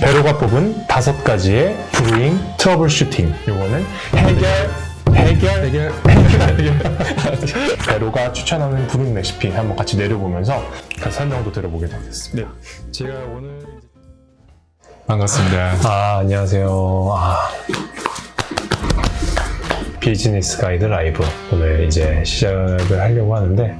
베로가 뽑은 5가지의 브루잉 트러블 슈팅. 요거는 해결. 베로가 추천하는 브루잉 레시피 한번 같이 내려보면서 설명도 들어보게 되겠습니다. 네, 제가 오늘 반갑습니다. 안녕하세요. 비즈니스 가이드 라이브 오늘 이제 시작을 하려고 하는데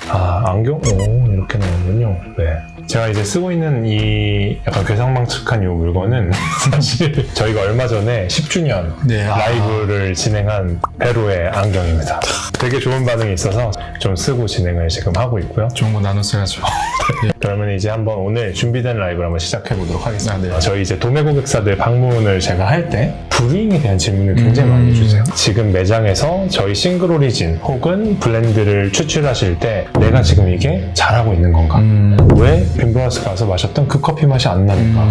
안경? 이렇게 나오는군요. 네. 제가 이제 쓰고 있는 이 약간 괴상망측한 이 물건은 사실 저희가 얼마 전에 10주년 네, 라이브를 진행한 베로의 안경입니다. 되게 좋은 반응이 있어서 좀 쓰고 진행을 지금 하고 있고요. 좋은 거 나눴어야죠. 그러면 이제 한번 오늘 준비된 라이브를 한번 시작해 보도록 하겠습니다. 네. 저희 이제 도매 고객사들 방문을 제가 할 때 브루잉에 대한 질문을 굉장히 많이 해주세요. 지금 매장에서 저희 싱글 오리진 혹은 블렌드를 추출하실 때 내가 지금 이게 잘하고 있는 건가? 왜 빈브라스 가서 마셨던 그 커피 맛이 안 나는가?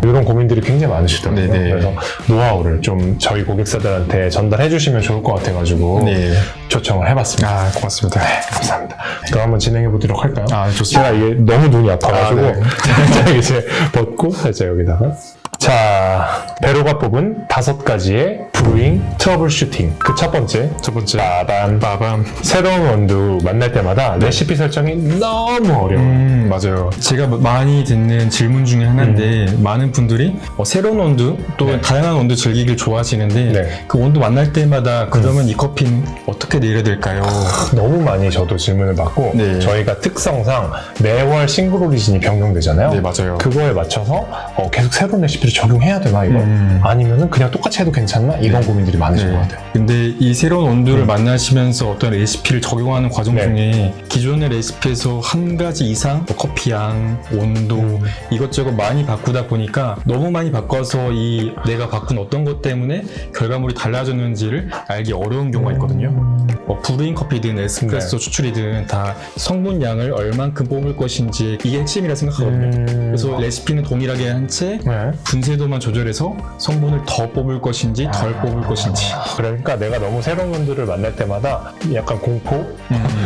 이런 고민들이 굉장히 많으시더라고요. 네네. 그래서 노하우를 좀 저희 고객사들한테 전달해 주시면 좋을 것 같아가지고 네. 초청을 해봤습니다. 고맙습니다. 네, 감사합니다. 그럼 한번 진행해 보도록 할까요? 좋습니다. 제가 이게 너무 눈이 아파가지고 네. 살짝 이제 벗고 살짝 여기다가 자, 베로가 뽑은 5가지의 브루잉 트러블 슈팅. 그 첫 번째 빠밤 새로운 원두 만날 때마다 레시피 설정이 너무 어려워요. 맞아요. 제가 많이 듣는 질문 중에 하나인데 많은 분들이 새로운 원두 또 다양한 원두 즐기길 좋아하시는데 네. 그 원두 만날 때마다 그러면 이 커피는 어떻게 내려야 될까요? 너무 많이 저도 질문을 받고 네. 저희가 특성상 매월 싱글 오리진이 변경되잖아요. 네, 맞아요. 그거에 맞춰서 계속 새로운 레시피를 적용해야 되나 이거? 아니면은 그냥 똑같이 해도 괜찮나? 이런 고민들이 많으신 것 같아요. 근데 이 새로운 원두를 만나시면서 어떤 레시피를 적용하는 과정 네. 중에 기존의 레시피에서 한 가지 이상 커피 양, 온도 이것저것 많이 바꾸다 보니까 너무 많이 바꿔서 이 내가 바꾼 어떤 것 때문에 결과물이 달라졌는지를 알기 어려운 경우가 있거든요. 브루잉 커피든 에스프레소 추출이든 다 성분량을 얼만큼 뽑을 것인지 이게 핵심이라 생각하거든요. 그래서 레시피는 동일하게 한 채 분쇄도만 조절해서 성분을 더 뽑을 것인지 덜 뽑을 것인지. 그러니까 내가 너무 새로운 원두를 만날 때마다 약간 공포?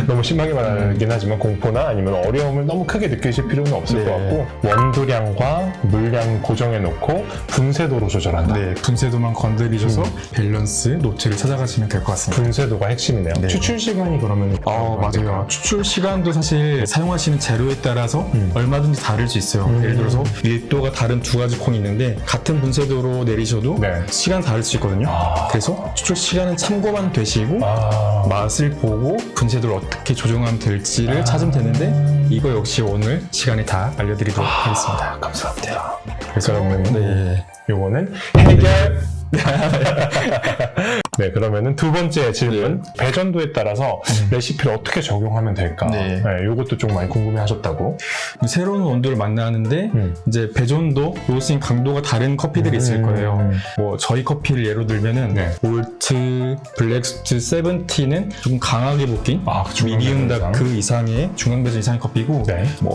너무 심하게 말하긴 하지만 공포나 아니면 어려움을 너무 크게 느끼실 필요는 없을 것 같고 원두량과 물량 고정해 놓고 분쇄도로 조절한다. 네, 분쇄도만 건드리셔서 밸런스, 노트를 찾아가시면 될 것 같습니다. 분쇄도가 핵심이네요. 네. 추출 시간이 그러면 맞아요. 추출 시간도 사실 사용하시는 재료에 따라서 얼마든지 다를 수 있어요. 예를 들어서 밀도가 다른 2가지 콩이 있는데 같은 분쇄도로 내리셔도 네. 시간 다를 수 있거든요. 그래서 추출 시간은 참고만 되시고 맛을 보고 분쇄도를 어떻게 조정하면 될지를 찾으면 되는데 이거 역시 오늘 시간에 다 알려드리도록 하겠습니다. 감사합니다. 그래서 그러면 요거는 해결. 네, 그러면은 두 번째 질문. 배전도에 따라서 레시피를 어떻게 적용하면 될까? 네. 요것도 좀 많이 궁금해 하셨다고. 새로운 원두를 만나는데 이제 배전도, 로스팅 강도가 다른 커피들이 있을 거예요. 저희 커피를 예로 들면은 올트, 블랙스트, 세븐티는 조금 강하게 볶인 미디움 다크 이상의 중간 배전 이상의 커피고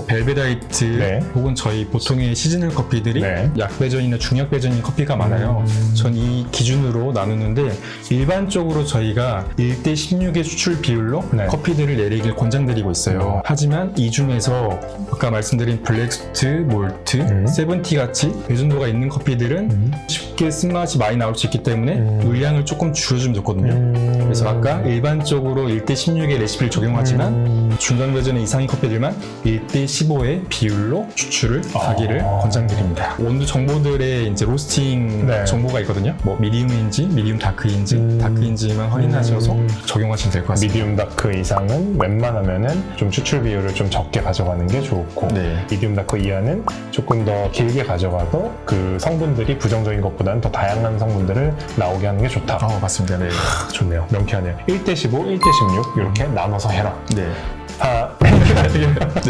벨베다이트 혹은 저희 보통의 시즈널 커피들이 약 배전이나 중약 배전인 커피가 많아요. 전 이 기준으로 나누는데 일반적으로 저희가 1대16의 추출 비율로 커피들을 내리길 권장드리고 있어요. 하지만 이 중에서 아까 말씀드린 블랙스트, 몰트, 세븐티 같이 배전도가 있는 커피들은 쉽게 쓴맛이 많이 나올 수 있기 때문에 물량을 조금 줄여주면 좋거든요. 그래서 아까 일반적으로 1대16의 레시피를 적용하지만 중간 배전의 이상의 커피들만 1대15의 비율로 추출을 하기를 권장드립니다. 온도 정보들의 이제 로스팅 정보가 있거든요. 미디움인지, 미디움 다크인지, 다크인지만 확인하셔서 적용하시면 될 것 같습니다. 미디움 다크 이상은 웬만하면은 좀 추출 비율을 좀 적게 가져가는 게 좋고, 미디움 다크 이하는 조금 더 길게 가져가도 그 성분들이 부정적인 것보다는 더 다양한 성분들을 나오게 하는 게 좋다. 맞습니다. 네. 좋네요. 명쾌하네요. 1대15, 1대16 이렇게 나눠서 해라. 네.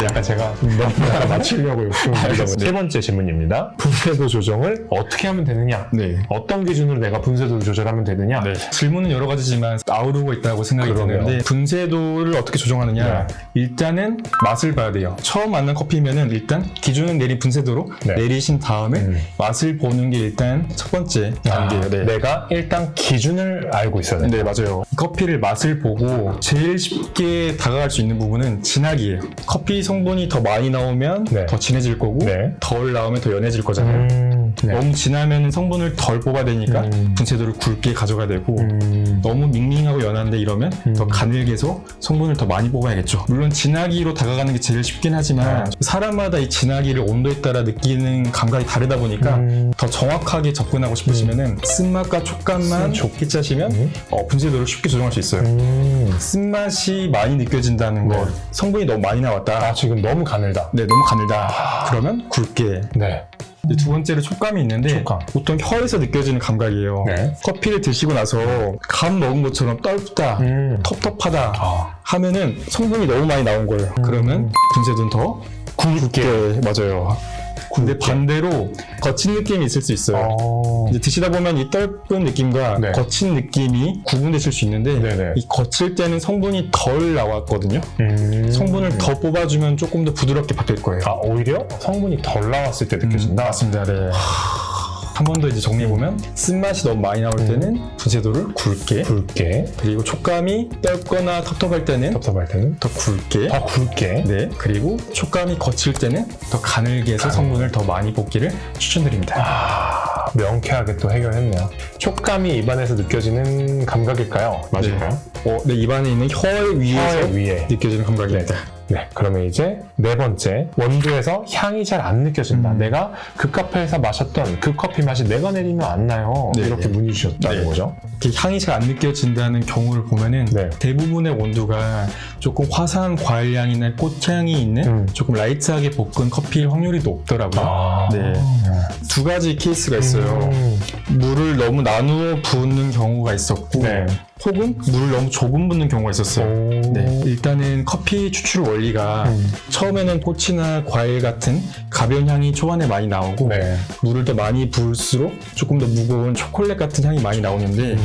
약간 제가 너무 맞추려고 욕심을 세 번째 질문입니다. 분쇄도 조정을 어떻게 하면 되느냐? 어떤 기준으로 내가 분쇄도를 조절하면 되느냐? 질문은 여러 가지지만 아우르고 있다고 생각이 드는데 분쇄도를 어떻게 조정하느냐? 일단은 맛을 봐야 돼요. 처음 만난 커피면은 일단 기준은 내린 분쇄도로 내리신 다음에 맛을 보는 게 일단 첫 번째 단계예요. 내가 일단 기준을 알고 있어야 돼. 네, 맞아요. 커피를 맛을 보고 제일 쉽게 다가갈 수 있는 부분은 진하기예요. 커피 성분이 더 많이 나오면 네. 더 진해질 거고 네. 덜 나오면 더 연해질 거잖아요. 네. 너무 진하면 성분을 덜 뽑아야 되니까 분쇄도를 굵게 가져가야 되고 너무 밍밍하고 연한데 이러면 더 가늘게서 성분을 더 많이 뽑아야겠죠. 물론 진하기로 다가가는 게 제일 쉽긴 하지만 사람마다 이 진하기를 온도에 따라 느끼는 감각이 다르다 보니까 더 정확하게 접근하고 싶으시면은 쓴맛과 촉감만 좋게 짜시면 분쇄도를 쉽게 조정할 수 있어요. 쓴맛이 많이 느껴진다는 거, 성분이 너무 많이 나왔다. 지금 너무 가늘다. 네, 너무 가늘다. 그러면 굵게. 네. 이제 두 번째로 촉감이 있는데 촉감. 보통 혀에서 느껴지는 감각이에요. 네. 커피를 드시고 나서 감 먹은 것처럼 떫다, 텁텁하다 하면은 성분이 너무 많이 나온 거예요. 그러면 분쇄도는 더 굵게. 맞아요. 근데 반대로 거친 느낌이 있을 수 있어요. 이제 드시다 보면 이 떫은 느낌과 네. 거친 느낌이 구분되실 수 있는데 네네. 이 거칠 때는 성분이 덜 나왔거든요. 성분을 더 뽑아주면 조금 더 부드럽게 바뀔 거예요. 오히려 성분이 덜 나왔을 때 느껴진다. 맞습니다. 네. 한 번 더 이제 정리해보면 쓴맛이 너무 많이 나올 때는 분쇄도를 굵게, 그리고 촉감이 떫거나 텁텁할 때는 섭섭할 때는 더 굵게, 더 굵게. 네, 그리고 촉감이 거칠 때는 더 가늘게 해서 성분을 더 많이 뽑기를 추천드립니다. 명쾌하게 또 해결했네요. 촉감이 입안에서 느껴지는 감각일까요? 맞을까요? 네, 입안에 있는 혀 위에서 혀의 위에. 느껴지는 감각입니다. 네, 그러면 이제 네 번째, 원두에서 향이 잘 안 느껴진다. 내가 그 카페에서 마셨던 그 커피 맛이 내가 내리면 안 나요. 네, 이렇게 문의 주셨다는 네. 거죠. 이렇게 향이 잘 안 느껴진다는 경우를 보면은 네. 대부분의 원두가 조금 화사한 과일향이나 꽃향이 있는 조금 라이트하게 볶은 커피일 확률이 높더라고요. 네. 두 가지 케이스가 있어요. 물을 너무 나누어 붓는 경우가 있었고 네. 혹은 물을 너무 조금 붓는 경우가 있었어요. 네. 일단은 커피 추출 원리가 처음에는 꽃이나 과일 같은 가벼운 향이 초반에 많이 나오고 네. 물을 더 많이 부을수록 조금 더 무거운 초콜릿 같은 향이 많이 나오는데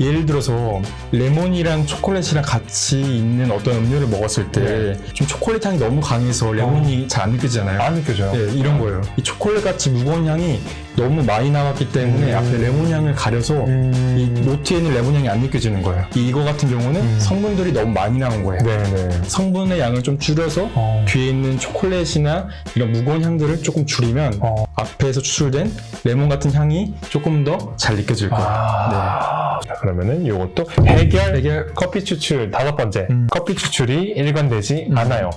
예를 들어서 레몬이랑 초콜릿이랑 같이 있는 어떤 음료를 먹었을 때 좀 초콜릿 향이 너무 강해서 레몬이 잘 안 느껴지잖아요. 안 느껴져요. 네, 이런 거예요. 이 초콜릿 같이 무거운 향이 너무 많이 나왔기 때문에 앞에 레몬 향을 가려서 이 노트에 있는 레몬 향이 안 느껴지는 거예요. 이거 같은 경우는 성분들이 너무 많이 나온 거예요. 네네. 성분의 양을 좀 줄여서 뒤에 있는 초콜릿이나 이런 무거운 향들을 조금 줄이면 앞에서 추출된 레몬 같은 향이 조금 더 잘 느껴질 거예요. 자, 그러면은 이것도 해결 커피 추출 다섯 번째. 커피 추출이 일관되지 않아요.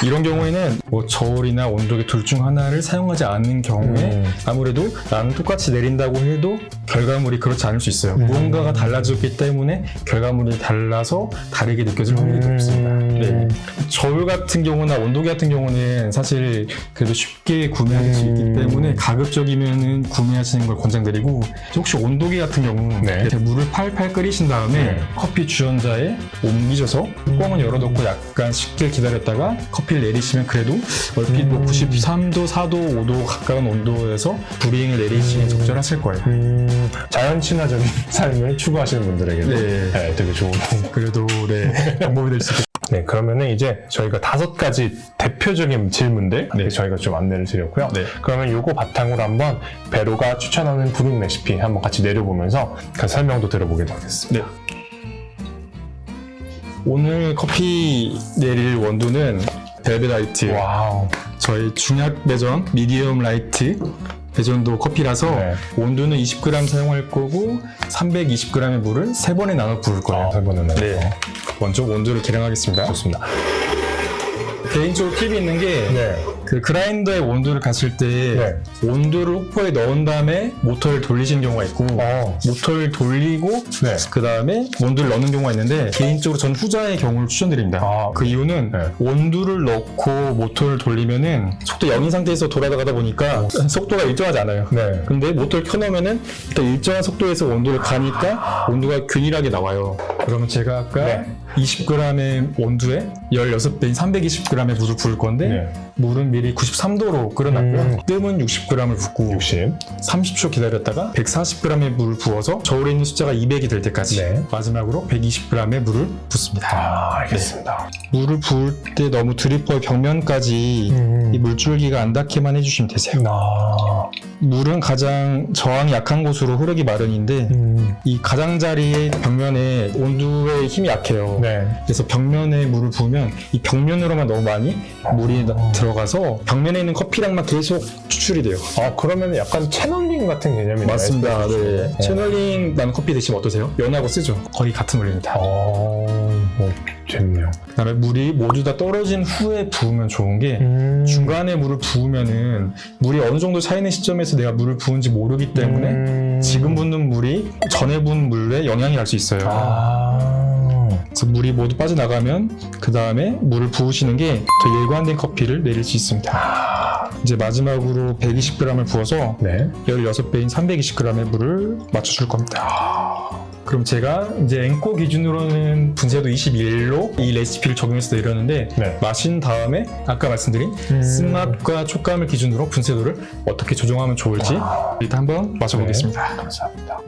이런 경우에는 뭐 저울이나 온도계 둘 중 하나를 사용하지 않는 경우에 아무래도 나는 똑같이 내린다고 해도 결과물이 그렇지 않을 수 있어요. 무언가가 달라졌기 때문에 결과물이 달라서 다르게 느껴질 확률이 높습니다. 네. 저울 같은 경우나 온도계 같은 경우는 사실 그래도 쉽게 구매할 수 있기 때문에 가급적이면은 구매하시는 걸 권장드리고 혹시 온도계 같은 경우 네. 이렇게 물을 팔팔 끓이신 다음에 커피 주전자에 옮기셔서 뚜껑을 열어놓고 약간 식게 기다렸다가 커피를 내리시면 그래도 얼핏 뭐 93도, 4도, 5도 가까운 온도에서 브루잉을 내리시면 적절하실 거예요. 자연 친화적인 삶을 추구하시는 분들에게도 네. 되게 좋은 그래도 방법이 될 수 있겠죠. 네, 그러면은 이제 저희가 다섯 가지 대표적인 질문들 저희가 좀 안내를 드렸고요. 네. 그러면 요거 바탕으로 한번 베로가 추천하는 브루잉 레시피 한번 같이 내려보면서 그 설명도 들어보기로 하겠습니다. 네. 오늘 커피 내릴 원두는 벨벳 화이트. 와우. 저희 중약 배전 미디엄 라이트 배전도 커피라서 온도는 20g 사용할 거고 320g의 물을 3번에 나눠 부을 거예요. 3번은 네. 먼저 온도를 계량하겠습니다. 좋습니다. 개인적으로 팁이 있는 게 그 그라인더에 온도를 갔을 때 온도를 호퍼에 넣은 다음에 모터를 돌리시는 경우가 있고 모터를 돌리고 그 다음에 온도를 넣는 경우가 있는데 개인적으로 저는 후자의 경우를 추천드립니다. 그 이유는 온도를 넣고 모터를 돌리면은 속도 0인 상태에서 돌아가다 보니까 속도가 일정하지 않아요. 근데 모터를 켜놓으면은 일단 일정한 속도에서 온도를 가니까 온도가 균일하게 나와요. 그러면 제가 아까 20g의 온두에 16배인 320g의 물을 부을 건데 물은 미리 93도로 끓여놨고요. 뜸은 60g을 붓고 30초 기다렸다가 140g의 물을 부어서 저울에 있는 숫자가 200이 될 때까지 마지막으로 120g의 물을 붓습니다. 알겠습니다. 물을 부을 때 너무 드리퍼의 벽면까지 이 물줄기가 안 닿게만 해주시면 되세요. 물은 가장 저항이 약한 곳으로 흐르기 마련인데 이 가장자리의 벽면에 온도에 힘이 약해요. 네. 그래서 벽면에 물을 부으면 이 벽면으로만 너무 많이 물이 들어가서 벽면에 있는 커피량만 계속 추출이 돼요. 그러면 약간 채널링 같은 개념이네요. 맞습니다. 네. 채널링 난 커피 드시면 어떠세요? 연하고 쓰죠? 거의 같은 원리입니다. 재밌네요. 그다음에 물이 모두 다 떨어진 후에 부으면 좋은 게 중간에 물을 부으면은 물이 어느 정도 차이는 시점에서 내가 물을 부은지 모르기 때문에 지금 붓는 물이 전에 부은 물에 영향이 갈 수 있어요. 그래서 물이 모두 빠져나가면 그 다음에 물을 부으시는 게 더 일관된 커피를 내릴 수 있습니다. 이제 마지막으로 120g을 부어서 네. 16배인 320g의 물을 맞춰줄 겁니다. 그럼 제가 이제 앵코 기준으로는 분쇄도 21로 이 레시피를 적용해서 내렸는데 네. 마신 다음에 아까 말씀드린 쓴맛과 촉감을 기준으로 분쇄도를 어떻게 조정하면 좋을지 일단 한번 마셔보겠습니다. 네. 감사합니다.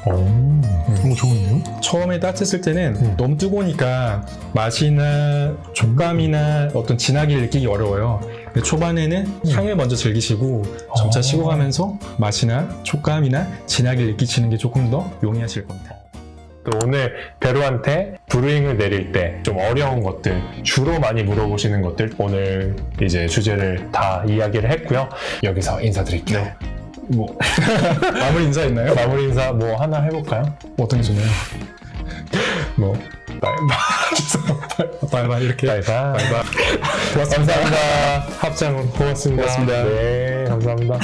너무 좋은데요? 처음에 따뜻했을 때는 너무 뜨거우니까 맛이나 촉감이나 어떤 진하기를 느끼기 어려워요. 근데 초반에는 향을 먼저 즐기시고 점차 식어가면서 맛이나 촉감이나 진하기를 느끼시는 게 조금 더 용이하실 겁니다. 또 오늘 베로한테 브루잉을 내릴 때 좀 어려운 것들, 주로 많이 물어보시는 것들 오늘 이제 주제를 다 이야기를 했고요. 여기서 인사드릴게요. 네. 마무리 인사 있나요? 마무리 인사 뭐 하나 해볼까요? 어떤 게 좋나요? 바이바이 이렇게 바이바이. 바이바이. 감사합니다. 합장 고맙습니다. 고맙습니다. 네, 감사합니다.